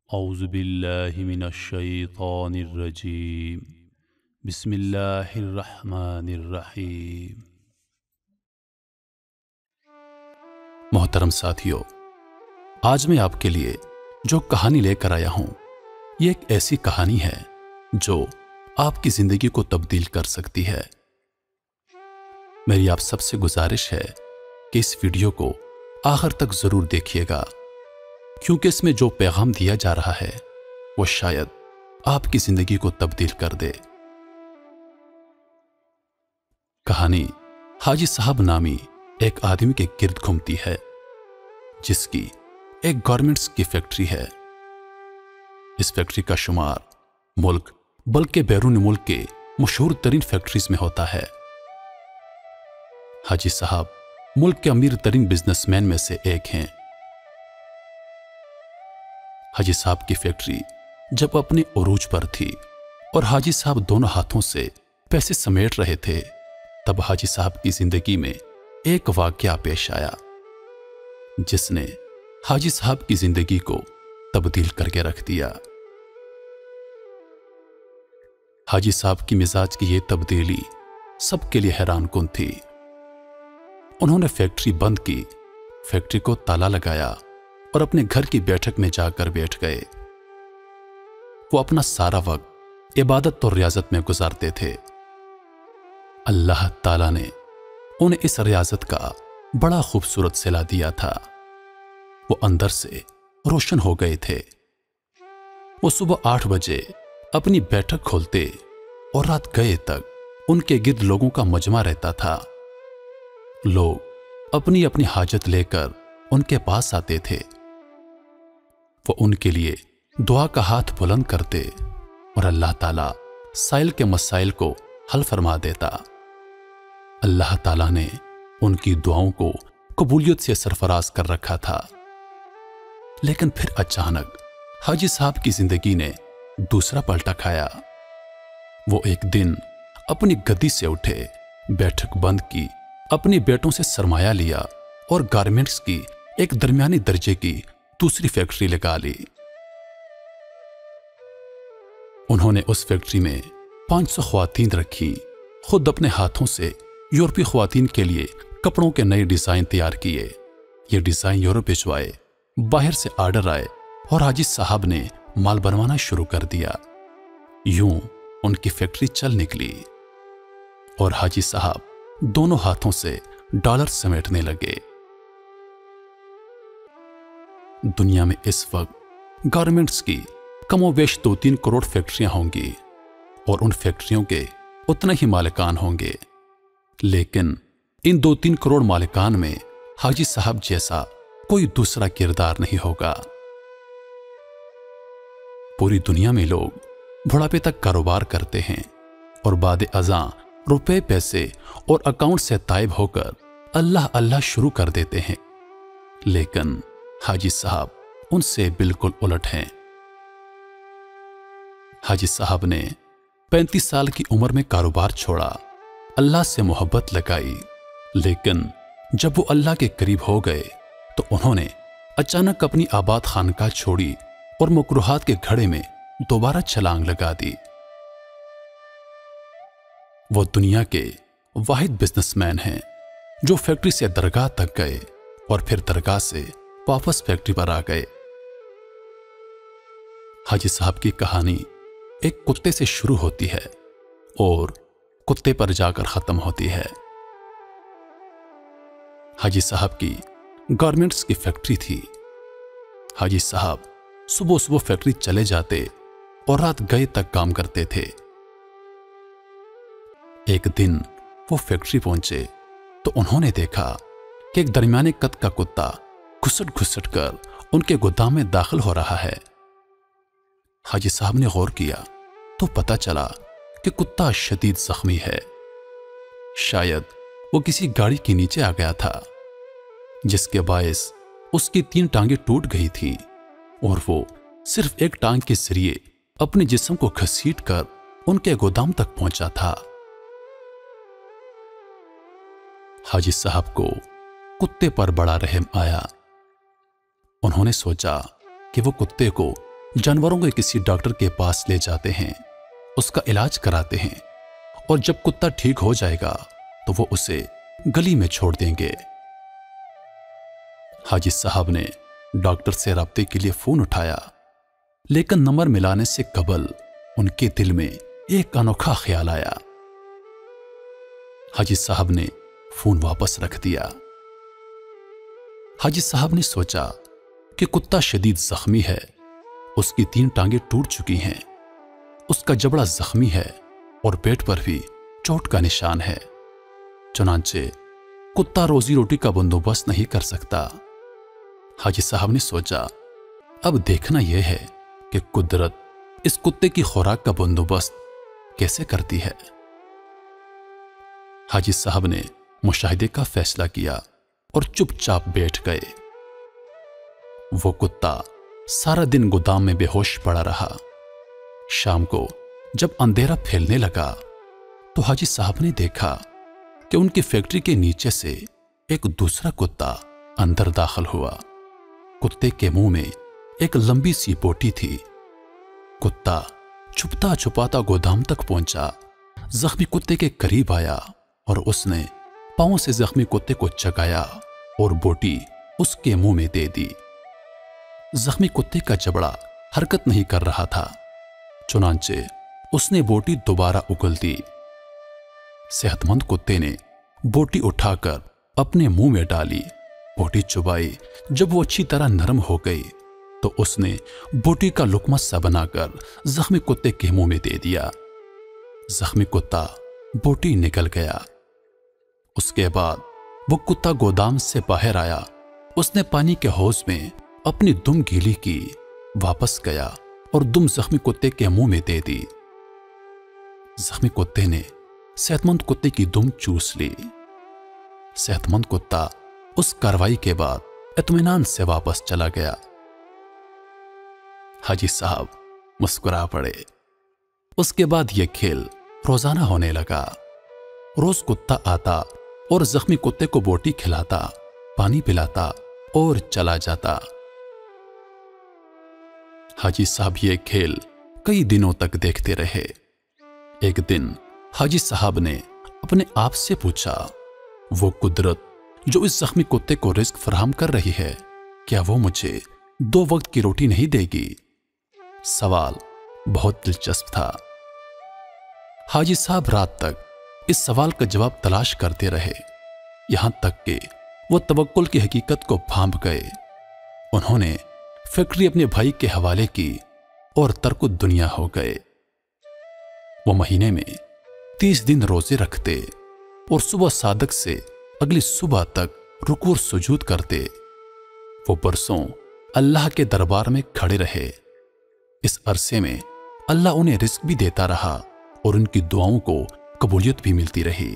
اعوذ باللہ من الشیطان الرجیم بسم اللہ الرحمن الرحیم۔ محترم ساتھیو، آج میں آپ کے لیے جو کہانی لے کر آیا ہوں یہ ایک ایسی کہانی ہے جو آپ کی زندگی کو تبدیل کر سکتی ہے۔ میری آپ سب سے گزارش ہے کہ اس ویڈیو کو آخر تک ضرور دیکھیے گا، کیونکہ اس میں جو پیغام دیا جا رہا ہے وہ شاید آپ کی زندگی کو تبدیل کر دے۔ کہانی حاجی صاحب نامی ایک آدمی کے گرد گھومتی ہے جس کی ایک گارمنٹس کی فیکٹری ہے۔ اس فیکٹری کا شمار ملک بلکہ بیرون ملک کے مشہور ترین فیکٹریز میں ہوتا ہے۔ حاجی صاحب ملک کے امیر ترین بزنس مین میں سے ایک ہیں۔ حاجی صاحب کی فیکٹری جب اپنے عروج پر تھی اور حاجی صاحب دونوں ہاتھوں سے پیسے سمیٹ رہے تھے، تب حاجی صاحب کی زندگی میں ایک واقعہ پیش آیا جس نے حاجی صاحب کی زندگی کو تبدیل کر کے رکھ دیا۔ حاجی صاحب کی مزاج کی یہ تبدیلی سب کے لیے حیران کن تھی۔ انہوں نے فیکٹری بند کی، فیکٹری کو تالا لگایا اور اپنے گھر کی بیٹھک میں جا کر بیٹھ گئے۔ وہ اپنا سارا وقت عبادت اور ریاضت میں گزارتے تھے۔ اللہ تعالیٰ نے انہیں اس ریاضت کا بڑا خوبصورت صلہ دیا تھا۔ وہ اندر سے روشن ہو گئے تھے۔ وہ صبح 8 بجے اپنی بیٹھک کھولتے اور رات گئے تک ان کے گرد لوگوں کا مجمع رہتا تھا۔ لوگ اپنی اپنی حاجت لے کر ان کے پاس آتے تھے۔ وہ ان کے لیے دعا کا ہاتھ بلند کرتے اور اللہ تعالیٰ سائل کے مسائل کو حل فرما دیتا۔ اللہ تعالیٰ نے ان کی دعاؤں کو قبولیت سے سرفراز کر رکھا تھا۔ لیکن پھر اچانک حاجی صاحب کی زندگی نے دوسرا پلٹا کھایا۔ وہ ایک دن اپنی گدی سے اٹھے، بیٹھک بند کی، اپنے بیٹوں سے سرمایہ لیا اور گارمنٹس کی ایک درمیانی درجے کی دوسری فیکٹری لگا لی۔ انہوں نے اس فیکٹری میں 500 خواتین رکھی، خود اپنے ہاتھوں سے یورپی خواتین کے لیے کپڑوں کے نئے ڈیزائن تیار کیے۔ یہ ڈیزائن یورپ بھجوائے، باہر سے آرڈر آئے اور حاجی صاحب نے مال بنوانا شروع کر دیا۔ یوں ان کی فیکٹری چل نکلی اور حاجی صاحب دونوں ہاتھوں سے ڈالر سمیٹنے لگے۔ دنیا میں اس وقت گارمنٹس کی کم و بیش 2-3 کروڑ فیکٹریاں ہوں گی اور ان فیکٹریوں کے اتنے ہی مالکان ہوں گے، لیکن ان 2-3 کروڑ مالکان میں حاجی صاحب جیسا کوئی دوسرا کردار نہیں ہوگا۔ پوری دنیا میں لوگ بڑھاپے تک کاروبار کرتے ہیں اور بعد ازاں روپے پیسے اور اکاؤنٹ سے تائب ہو کر اللہ اللہ شروع کر دیتے ہیں، لیکن حاجی صاحب ان سے بالکل الٹ ہیں۔ حاجی صاحب نے 35 سال کی عمر میں کاروبار چھوڑا، اللہ سے محبت لگائی، لیکن جب وہ اللہ کے قریب ہو گئے تو انہوں نے اچانک اپنی آباد خانقاہ چھوڑی اور مکروہات کے گھڑے میں دوبارہ چھلانگ لگا دی۔ وہ دنیا کے واحد بزنس مین ہیں جو فیکٹری سے درگاہ تک گئے اور پھر درگاہ سے واپس فیکٹری پر آ گئے۔ حاجی صاحب کی کہانی ایک کتے سے شروع ہوتی ہے اور کتے پر جا کر ختم ہوتی ہے۔ حاجی صاحب کی گارمنٹس کی فیکٹری تھی۔ حاجی صاحب صبح صبح فیکٹری چلے جاتے اور رات گئے تک کام کرتے تھے۔ ایک دن وہ فیکٹری پہنچے تو انہوں نے دیکھا کہ ایک درمیانے قد کا کتا گھسٹ گھسٹ کر ان کے گودام میں داخل ہو رہا ہے۔ حاجی صاحب نے غور کیا تو پتہ چلا کہ کتا شدید زخمی ہے، شاید وہ کسی گاڑی کے نیچے آ گیا تھا جس کے باعث اس کی 3 ٹانگیں ٹوٹ گئی تھیں اور وہ صرف ایک ٹانگ کے ذریعے اپنے جسم کو گھسیٹ کر ان کے گودام تک پہنچا تھا۔ حاجی صاحب کو کتے پر بڑا رحم آیا۔ انہوں نے سوچا کہ وہ کتے کو जानवरों को किसी डॉक्टर के पास ले जाते हैं, उसका इलाज कराते हैं और जब कुत्ता ठीक हो जाएगा तो वो उसे गली में छोड़ देंगे। हाजी साहब ने डॉक्टर से राब्ते के लिए फोन उठाया, लेकिन नंबर मिलाने से कबल उनके दिल में एक अनोखा ख्याल आया। हाजी साहब ने फोन वापस रख दिया। हाजी साहब ने सोचा कि कुत्ता शदीद जख्मी है, उसकी 3 टांगें टूट चुकी हैं, उसका जबड़ा जख्मी है और पेट पर भी चोट का निशान है। चुनांचे कुत्ता रोजी रोटी का बंदोबस्त नहीं कर सकता। हाजी साहब ने सोचा अब देखना यह है कि कुदरत इस कुत्ते की खुराक का बंदोबस्त कैसे करती है। हाजी साहब ने मुशाहिदे का फैसला किया और चुपचाप बैठ गए। वो कुत्ता सारा दिन गोदाम में बेहोश पड़ा रहा। शाम को जब अंधेरा फैलने लगा तो हाजी साहब ने देखा कि उनकी फैक्ट्री के नीचे से एक दूसरा कुत्ता अंदर दाखिल हुआ। कुत्ते के मुंह में एक लंबी सी बोटी थी। कुत्ता छुपता छुपाता गोदाम तक पहुंचा, जख्मी कुत्ते के करीब आया और उसने पांव से जख्मी कुत्ते को चगाया और बोटी उसके मुंह में दे दी। जख्मी कुत्ते का जबड़ा हरकत नहीं कर रहा था, चुनांचे उसने बोटी दोबारा उगल दी। सेहतमंद कुत्ते ने बोटी उठाकर अपने मुंह में डाली, बोटी चुबाई। जब वो अच्छी तरह नरम हो गई तो उसने बोटी का लुकमा सा बनाकर जख्मी कुत्ते के मुंह में दे दिया। जख्मी कुत्ता बोटी निकल गया। उसके बाद वो कुत्ता गोदाम से बाहर आया। उसने पानी के हौज में अपनी दुम गीली की, वापस गया और दुम जख्मी कुत्ते के मुंह में दे दी। जख्मी कुत्ते ने सेहतमंद कुत्ते की दुम चूस ली। सेहतमंद कुत्ता उस कार्रवाई के बाद इत्मीनान से वापस चला गया। हाजी साहब मुस्कुरा पड़े। उसके बाद यह खेल रोजाना होने लगा। रोज कुत्ता आता और जख्मी कुत्ते को बोटी खिलाता, पानी पिलाता और चला जाता। हाजी साहब ये खेल कई दिनों तक देखते रहे। एक दिन हाजी साहब ने अपने आप से पूछा, वो कुदरत जो इस जख्मी कुत्ते को रिस्क फराहम कर रही है, क्या वो मुझे 2 वक्त की रोटी नहीं देगी? सवाल बहुत दिलचस्प था। हाजी साहब रात तक इस सवाल का जवाब तलाश करते रहे, यहां तक कि वो तवक्कुल की हकीकत को भांप गए। उन्होंने फैक्ट्री अपने भाई के हवाले की और तरक दुनिया हो गए। वो महीने में 30 दिन रोजे रखते और सुबह सादक से अगली सुबह तक रुकू और सुजूद करते। वो बरसों अल्लाह के दरबार में खड़े रहे। इस अरसे में अल्लाह उन्हें रिस्क भी देता रहा और उनकी दुआओं को कबूलियत भी मिलती रही।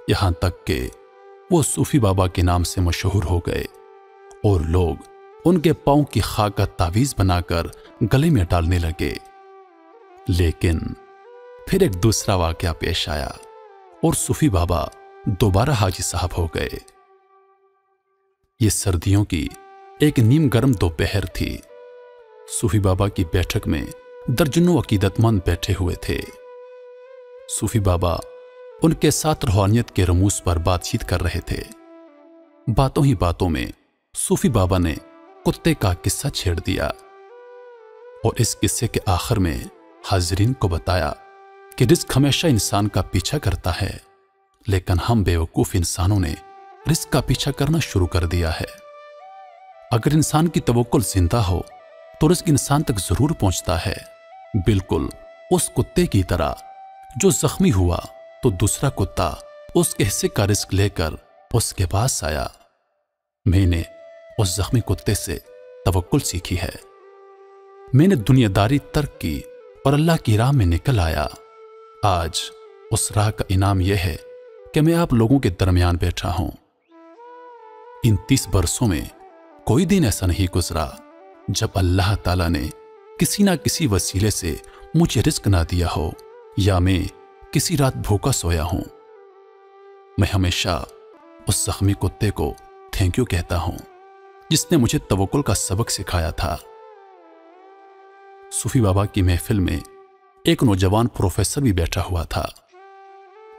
यहां तक कि वो सूफी बाबा के नाम से मशहूर हो गए और लोग उनके पांव की खाक का तावीज बनाकर गले में डालने लगे। लेकिन फिर एक दूसरा वाकया पेश आया और सूफी बाबा दोबारा हाजी साहब हो गए। ये सर्दियों की एक नीम गर्म दोपहर थी। सूफी बाबा की बैठक में दर्जनों अकीदतमंद बैठे हुए थे। सूफी बाबा उनके साथ रूहानियत के रमूज पर बातचीत कर रहे थे। बातों ही बातों में सूफी बाबा ने कुत्ते का किस्सा छेड़ दिया और इस किस्से के आखिर में हाजिरीन को बताया कि रिस्क हमेशा इंसान का पीछा करता है, लेकिन हम बेवकूफ इंसानों ने रिस्क का पीछा करना शुरू कर दिया है। अगर इंसान की तवक्कुल जिंदा हो तो रिस्क इंसान तक जरूर पहुंचता है, बिल्कुल उस कुत्ते की तरह जो जख्मी हुआ तो दूसरा कुत्ता उसके हिस्से का रिस्क लेकर उसके पास आया। मैंने उस जख्मी कुत्ते से तवक्कुल सीखी है। मैंने दुनियादारी तर्क की और अल्लाह की राह में निकल आया। आज उस राह का इनाम यह है कि मैं आप लोगों के दरमियान बैठा हूं। इन 30 बरसों में कोई दिन ऐसा नहीं गुजरा जब अल्लाह ताला ने किसी ना किसी वसीले से मुझे रिस्क ना दिया हो या मैं किसी रात भूखा सोया हूं। मैं हमेशा उस जख्मी कुत्ते को थैंक यू कहता हूं जिसने मुझे तवक्कुल का सबक सिखाया था। सूफी बाबा की महफिल में एक नौजवान प्रोफेसर भी बैठा हुआ था।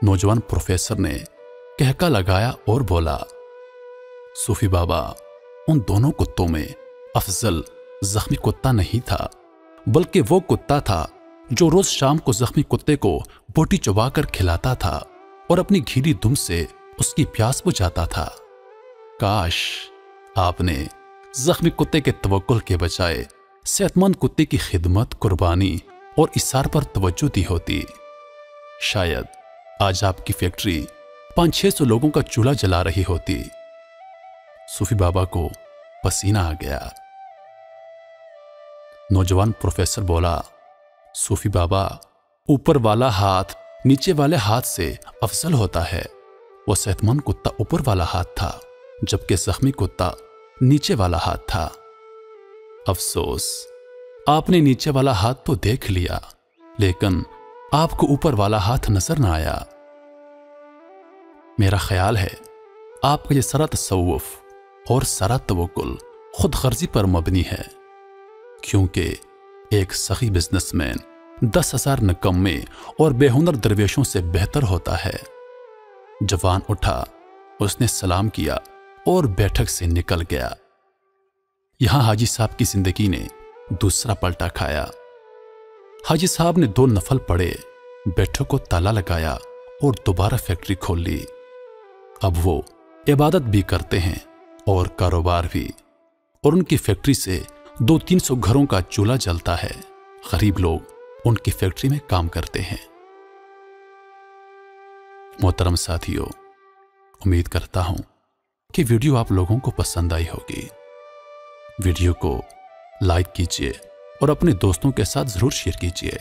नौजवान प्रोफेसर ने कहका लगाया और बोला, सूफी बाबा, उन दोनों कुत्तों में अफजल जख्मी कुत्ता नहीं था, बल्कि वो कुत्ता था जो रोज शाम को जख्मी कुत्ते को बोटी चबाकर खिलाता था और अपनी घीली दुम से उसकी प्यास बुझाता था। काश आपने जख्मी कुत्ते के तवक्कुल के बजाय सेहतमंद कुत्ते की खिदमत, कुर्बानी और इसार पर तवज्जो दी होती। शायद आज आपकी फैक्ट्री 500-600 लोगों का चूल्हा जला रही होती। सूफी बाबा को पसीना आ गया। नौजवान प्रोफेसर बोला, सूफी बाबा, ऊपर वाला हाथ नीचे वाले हाथ से अफजल होता है। वो सेहतमंद कुत्ता ऊपर वाला हाथ था, जबकि जख्मी कुत्ता नीचे वाला हाथ था। अफसोस, आपने नीचे वाला हाथ तो देख लिया, लेकिन आपको ऊपर वाला हाथ नजर ना आया। मेरा ख्याल है आपका ये सारा तसव्वुफ और सारा तवक्कुल खुद गर्जी पर मबनी है, क्योंकि एक सही बिजनेसमैन 10,000 निकम्मे और बेहुनर दरवेशों से बेहतर होता है। जवान उठा, उसने सलाम किया और बैठक से निकल गया। यहां हाजी साहब की जिंदगी ने दूसरा पलटा खाया। हाजी साहब ने 2 नफल पढ़े, बैठक को ताला लगाया और दोबारा फैक्ट्री खोल ली। अब वो इबादत भी करते हैं और कारोबार भी, और उनकी फैक्ट्री से 200-300 घरों का चूल्हा जलता है। गरीब लोग उनकी फैक्ट्री में काम करते हैं। मोहतरम साथियों, उम्मीद करता हूं कि वीडियो आप लोगों को पसंद आई होगी। वीडियो को लाइक कीजिए और अपने दोस्तों के साथ जरूर शेयर कीजिए।